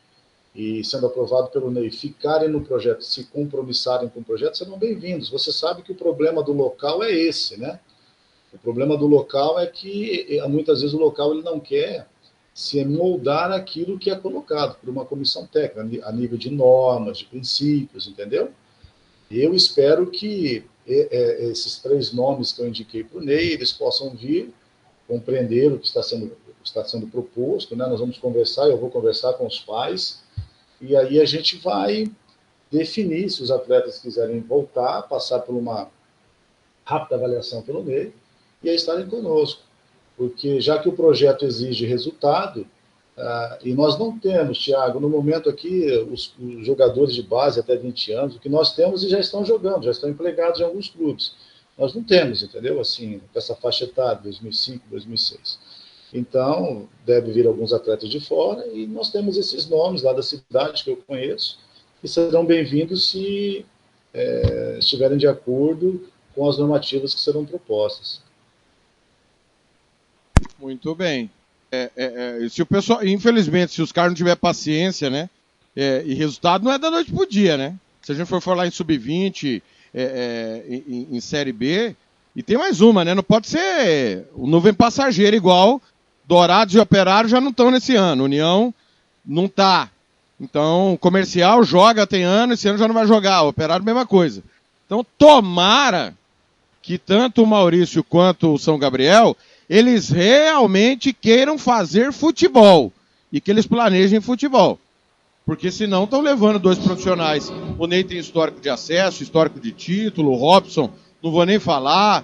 e sendo aprovado pelo Ney, ficarem no projeto, se compromissarem com o projeto, serão bem-vindos. Você sabe que o problema do local é esse, né? O problema do local é que, muitas vezes, o local ele não quer se moldar aquilo que é colocado por uma comissão técnica, a nível de normas, de princípios, entendeu? Eu espero que esses 3 nomes que eu indiquei para o Ney, eles possam vir, compreender o que está sendo proposto, né? Nós vamos conversar, eu vou conversar com os pais, e aí a gente vai definir se os atletas quiserem voltar, passar por uma rápida avaliação pelo Ney, e aí estarem conosco. Porque já que o projeto exige resultado, e nós não temos, Thiago, no momento aqui, os jogadores de base até 20 anos, o que nós temos e já estão jogando, já estão empregados em alguns clubes. Nós não temos, entendeu? Assim, com essa faixa etária, 2005, 2006. Então, deve vir alguns atletas de fora e nós temos esses nomes lá da cidade que eu conheço, que serão bem-vindos se estiverem de acordo com as normativas que serão propostas. Muito bem. Se o pessoal, infelizmente, se os caras não tiverem paciência, né? E resultado não é da noite pro dia, né? Se a gente for falar em Sub-20, em Série B, e tem mais uma, né? Não pode ser o nuvem passageira igual Dourados e Operário já não estão nesse ano. União não tá. Então, o Comercial joga tem ano, esse ano já não vai jogar. O Operário, mesma coisa. Então, tomara que tanto o Maurício quanto o São Gabriel, eles realmente queiram fazer futebol e que eles planejem futebol. Porque senão estão levando 2 profissionais. O Ney tem histórico de acesso, histórico de título, o Robson, não vou nem falar,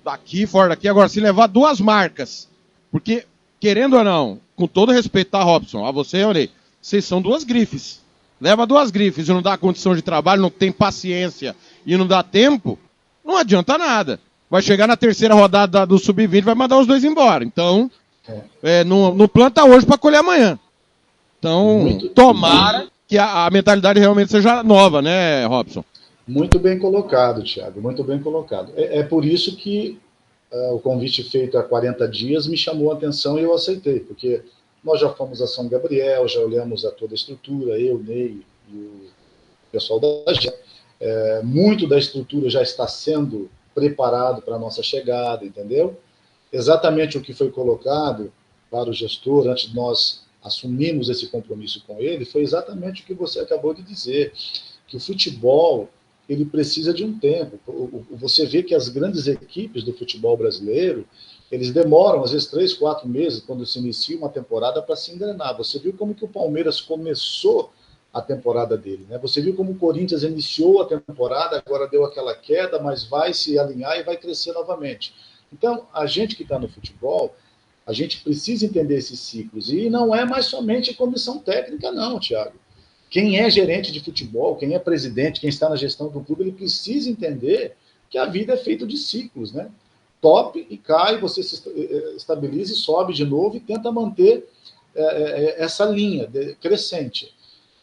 daqui, fora daqui. Agora, se levar 2 marcas, porque, querendo ou não, com todo respeito, tá, Robson, a você e ao Ney, vocês são 2 grifes. Leva 2 grifes e não dá condição de trabalho, não tem paciência e não dá tempo, não adianta nada. Vai chegar na 3ª rodada do Sub-20 e vai mandar os 2 embora. Então, não planta hoje para colher amanhã. Então, tomara que a mentalidade realmente seja nova, né, Robson? Muito bem colocado, Thiago, muito bem colocado. É por isso que o convite feito há 40 dias me chamou a atenção e eu aceitei, porque nós já fomos a São Gabriel, já olhamos a toda a estrutura, eu, Ney pessoal da gente. Muito da estrutura já está sendo preparado para a nossa chegada, entendeu? Exatamente o que foi colocado para o gestor, antes de nós assumirmos esse compromisso com ele, foi exatamente o que você acabou de dizer, que o futebol ele precisa de um tempo. Você vê que as grandes equipes do futebol brasileiro, eles demoram, às vezes, 3, 4 meses, quando se inicia uma temporada, para se engrenar. Você viu como que o Palmeiras começou a temporada dele, né? Você viu como o Corinthians iniciou a temporada, agora deu aquela queda, mas vai se alinhar e vai crescer novamente. Então, a gente que está no futebol, a gente precisa entender esses ciclos. E não é mais somente comissão técnica, não, Thiago. Quem é gerente de futebol, quem é presidente, quem está na gestão do clube, ele precisa entender que a vida é feita de ciclos, né? Top e cai, você se estabiliza e sobe de novo e tenta manter essa linha crescente.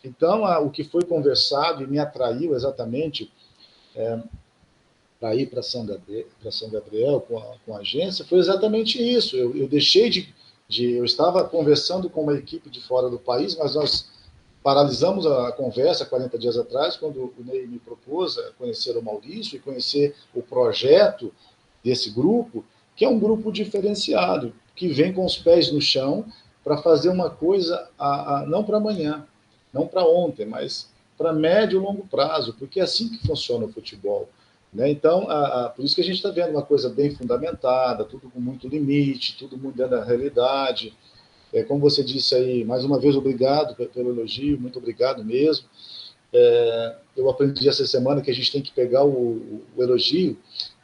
Então, o que foi conversado e me atraiu exatamente para ir para São Gabriel com a agência foi exatamente isso. Eu deixei eu estava conversando com uma equipe de fora do país, mas nós paralisamos a conversa 40 dias atrás, quando o Ney me propôs conhecer o Maurício e conhecer o projeto desse grupo, que é um grupo diferenciado, que vem com os pés no chão para fazer uma coisa não para amanhã, não para ontem, mas para médio e longo prazo, porque é assim que funciona o futebol. Né? Então, por isso que a gente está vendo uma coisa bem fundamentada, tudo com muito limite, tudo muito dentro da realidade. Como você disse aí, mais uma vez, obrigado pelo elogio, muito obrigado mesmo. Eu aprendi essa semana que a gente tem que pegar o elogio,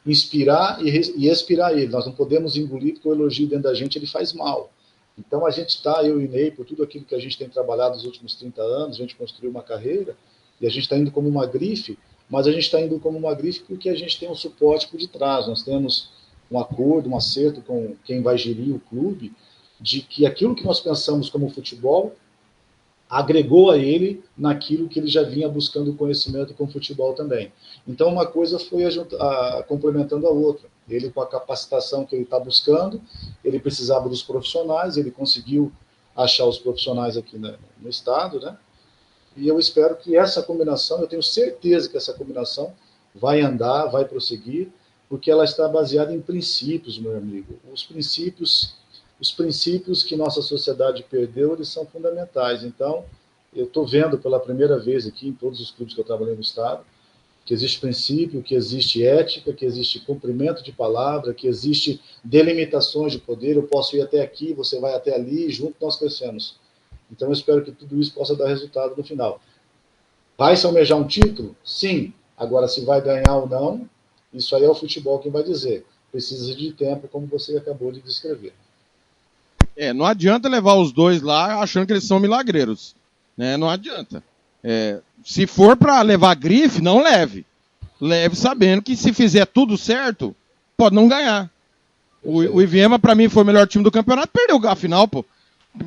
inspirar e expirar ele. Nós não podemos engolir, porque o elogio dentro da gente ele faz mal. Então, a gente está, eu e Ney, por tudo aquilo que a gente tem trabalhado nos últimos 30 anos, a gente construiu uma carreira, e a gente está indo como uma grife, mas a gente está indo como uma grife porque a gente tem um suporte por detrás. Nós temos um acordo, um acerto com quem vai gerir o clube, de que aquilo que nós pensamos como futebol agregou a ele naquilo que ele já vinha buscando conhecimento com o futebol também. Então, uma coisa foi complementando a outra. Ele, com a capacitação que ele está buscando, ele precisava dos profissionais, ele conseguiu achar os profissionais aqui no estado, né? E eu espero que essa combinação, eu tenho certeza que essa combinação vai andar, vai prosseguir, porque ela está baseada em princípios, meu amigo. Os princípios que nossa sociedade perdeu, eles são fundamentais. Então, eu estou vendo pela primeira vez aqui, em todos os clubes que eu trabalhei no estado, que existe princípio, que existe ética, que existe cumprimento de palavra, que existe delimitações de poder. Eu posso ir até aqui, você vai até ali, junto nós crescemos. Então, eu espero que tudo isso possa dar resultado no final. Vai se almejar um título? Sim. Agora, se vai ganhar ou não, isso aí é o futebol quem vai dizer. Precisa de tempo, como você acabou de descrever. Não adianta levar os dois lá achando que eles são milagreiros. Né? Não adianta. Se for para levar grife, não leve. Leve sabendo que se fizer tudo certo, pode não ganhar. O Iviema, para mim, foi o melhor time do campeonato, perdeu a final, pô.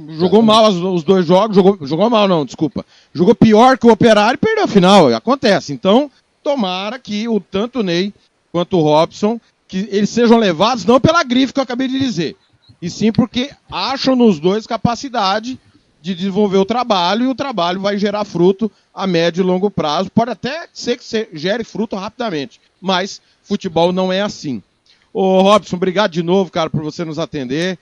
Jogou mal os dois jogos, jogou mal não, desculpa. Jogou pior que o Operário e perdeu a final, acontece. Então, tomara que tanto o Ney quanto o Robson, que eles sejam levados não pela grife que eu acabei de dizer, e sim porque acham nos dois capacidade de desenvolver o trabalho, e o trabalho vai gerar fruto a médio e longo prazo. Pode até ser que gere fruto rapidamente, mas futebol não é assim. Ô Robson, obrigado de novo, cara, por você nos atender.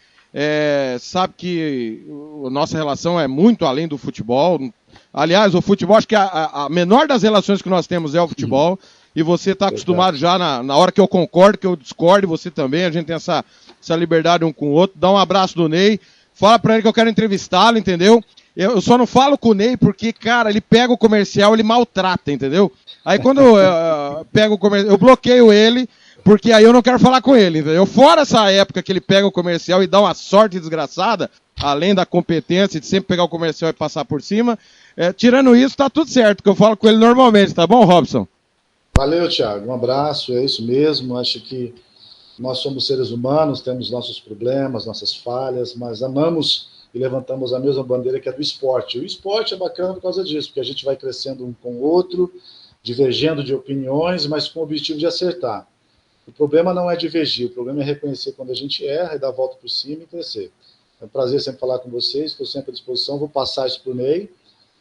Sabe que a nossa relação é muito além do futebol. Aliás, o futebol, acho que a menor das relações que nós temos é o futebol. E você está acostumado já na hora que eu concordo, que eu discordo, você também. A gente tem essa liberdade um com o outro. Dá um abraço do Ney. Fala pra ele que eu quero entrevistá-lo, entendeu? Eu só não falo com o Ney porque, cara, ele pega o comercial, ele maltrata, entendeu? Aí quando eu pego o comercial, eu bloqueio ele, porque aí eu não quero falar com ele, entendeu? Fora essa época que ele pega o comercial e dá uma sorte desgraçada, além da competência de sempre pegar o comercial e passar por cima, tirando isso, tá tudo certo, que eu falo com ele normalmente, tá bom, Robson? Valeu, Thiago, um abraço, é isso mesmo, acho que nós somos seres humanos, temos nossos problemas, nossas falhas, mas amamos e levantamos a mesma bandeira que é do esporte. O esporte é bacana por causa disso, porque a gente vai crescendo um com o outro, divergendo de opiniões, mas com o objetivo de acertar. O problema não é divergir, o problema é reconhecer quando a gente erra e dar a volta por cima e crescer. É um prazer sempre falar com vocês, estou sempre à disposição, vou passar isso para o Ney,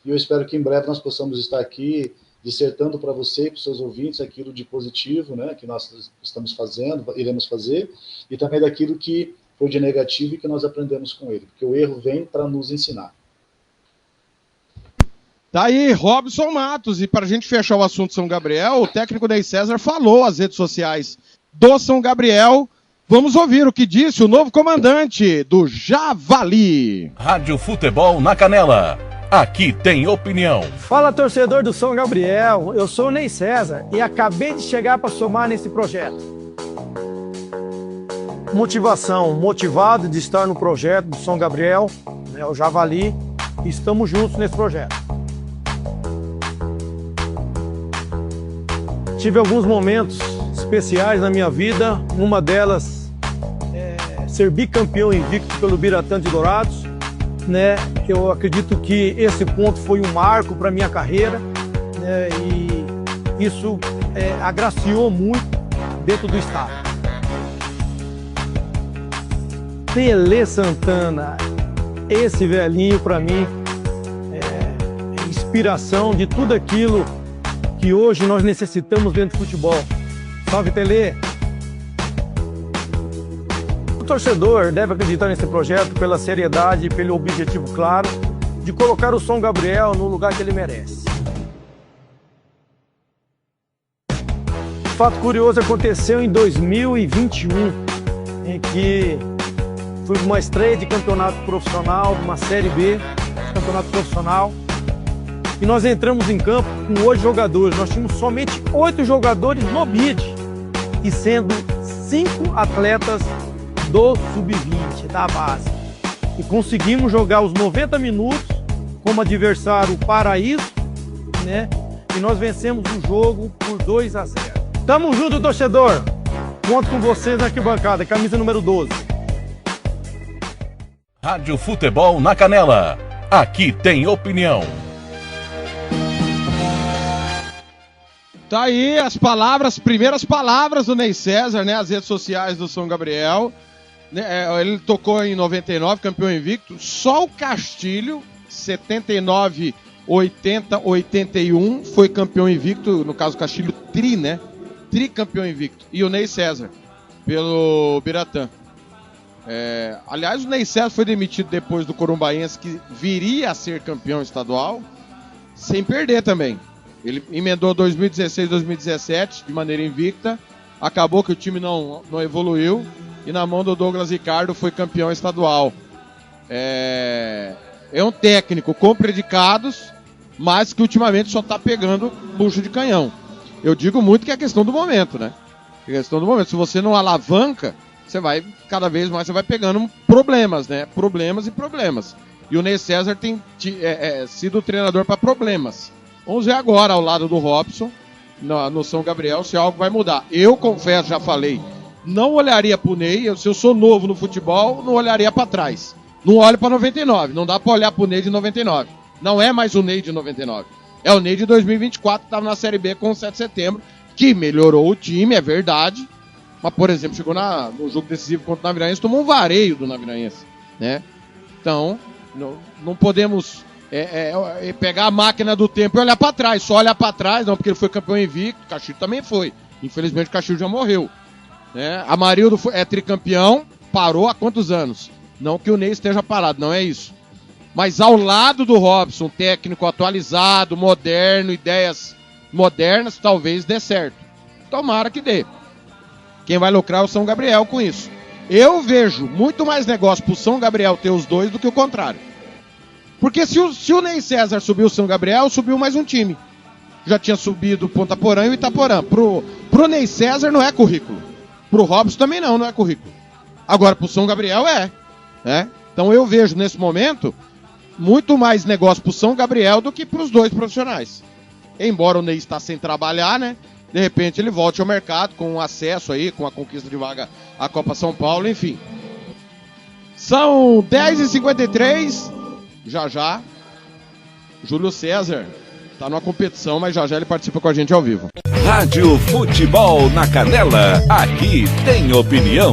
e eu espero que em breve nós possamos estar aqui dissertando para você e para os seus ouvintes aquilo de positivo, né, que nós estamos fazendo, iremos fazer, e também daquilo que foi de negativo e que nós aprendemos com ele, porque o erro vem para nos ensinar. Tá aí, Robson Matos, e para a gente fechar o assunto São Gabriel, o técnico Ney César falou às redes sociais do São Gabriel. Vamos ouvir o que disse o novo comandante do Javali. Rádio Futebol na Canela. Aqui tem opinião. Fala, torcedor do São Gabriel. Eu sou o Ney César e acabei de chegar para somar nesse projeto. Motivação, motivado de estar no projeto do São Gabriel, né, o Javali, e estamos juntos nesse projeto. Tive alguns momentos especiais na minha vida, uma delas é ser bicampeão invicto pelo Biratã de Dourados, né? Eu acredito que esse ponto foi um marco para minha carreira, né? E isso agraciou muito dentro do estado. Pelé Santana, esse velhinho para mim é inspiração de tudo aquilo que hoje nós necessitamos dentro do futebol. Salve, Pelé! O torcedor deve acreditar nesse projeto pela seriedade e pelo objetivo claro de colocar o São Gabriel no lugar que ele merece. Fato curioso aconteceu em 2021, em que foi uma estreia de campeonato profissional, uma Série B, campeonato profissional, e nós entramos em campo com 8 jogadores. Nós tínhamos somente 8 jogadores no BID, e sendo 5 atletas do sub-20, da base. E conseguimos jogar os 90 minutos como adversário o Paraíso, né? E nós vencemos o jogo por 2-0. Tamo junto, torcedor! Conto com vocês na arquibancada, camisa número 12. Rádio Futebol na Canela. Aqui tem opinião. Tá aí as palavras, primeiras palavras do Ney César, né? As redes sociais do São Gabriel. Ele tocou em 99, campeão invicto. Só o Castilho, 79, 80, 81, foi campeão invicto. No caso, o Castilho tri, né? Tricampeão invicto. E o Ney César, pelo Biratã. Aliás, o Ney César foi demitido depois do Corumbaense, que viria a ser campeão estadual, sem perder também. Ele emendou 2016, 2017 de maneira invicta. Acabou que o time não evoluiu. E na mão do Douglas Ricardo foi campeão estadual. É um técnico com predicados, mas que ultimamente só está pegando bucho de canhão. Eu digo muito que é questão do momento, né? É questão do momento. Se você não alavanca, você vai, cada vez mais, você vai pegando problemas, né? Problemas e problemas. E o Ney César tem sido treinador para problemas. Vamos ver agora, ao lado do Robson, no São Gabriel, se algo vai mudar. Eu confesso, já falei, não olharia pro Ney. Se eu sou novo no futebol, não olharia para trás. Não olho para 99. Não dá para olhar pro Ney de 99. Não é mais o Ney de 99. É o Ney de 2024, que estava na Série B com o 7 de setembro, que melhorou o time, é verdade. Mas, por exemplo, chegou no jogo decisivo contra o Naviraense, tomou um vareio do Naviraense, né? Então, não podemos pegar a máquina do tempo e olhar para trás. Só olhar para trás, não, porque ele foi campeão invicto. O Castilho também foi. Infelizmente, o Castilho já morreu. Amarildo é tricampeão, parou há quantos anos? Não que o Ney esteja parado, não é isso. Mas ao lado do Robson, técnico atualizado, moderno, ideias modernas, talvez dê certo. Tomara que dê. Quem vai lucrar é o São Gabriel com isso. Eu vejo muito mais negócio pro São Gabriel ter os dois do que o contrário. Porque se o Ney César subiu o São Gabriel, subiu mais um time. Já tinha subido o Ponta Porã e o Itaporã. Pro Ney César não é currículo. Pro Robson também não é currículo. Agora pro São Gabriel é. Então eu vejo nesse momento muito mais negócio pro São Gabriel do que pros dois profissionais. Embora o Ney está sem trabalhar, né? De repente ele volte ao mercado com acesso aí, com a conquista de vaga à Copa São Paulo, enfim. São 10h53. Já. Júlio César tá numa competição, mas já ele participa com a gente ao vivo. Rádio Futebol na Canela. Aqui tem opinião.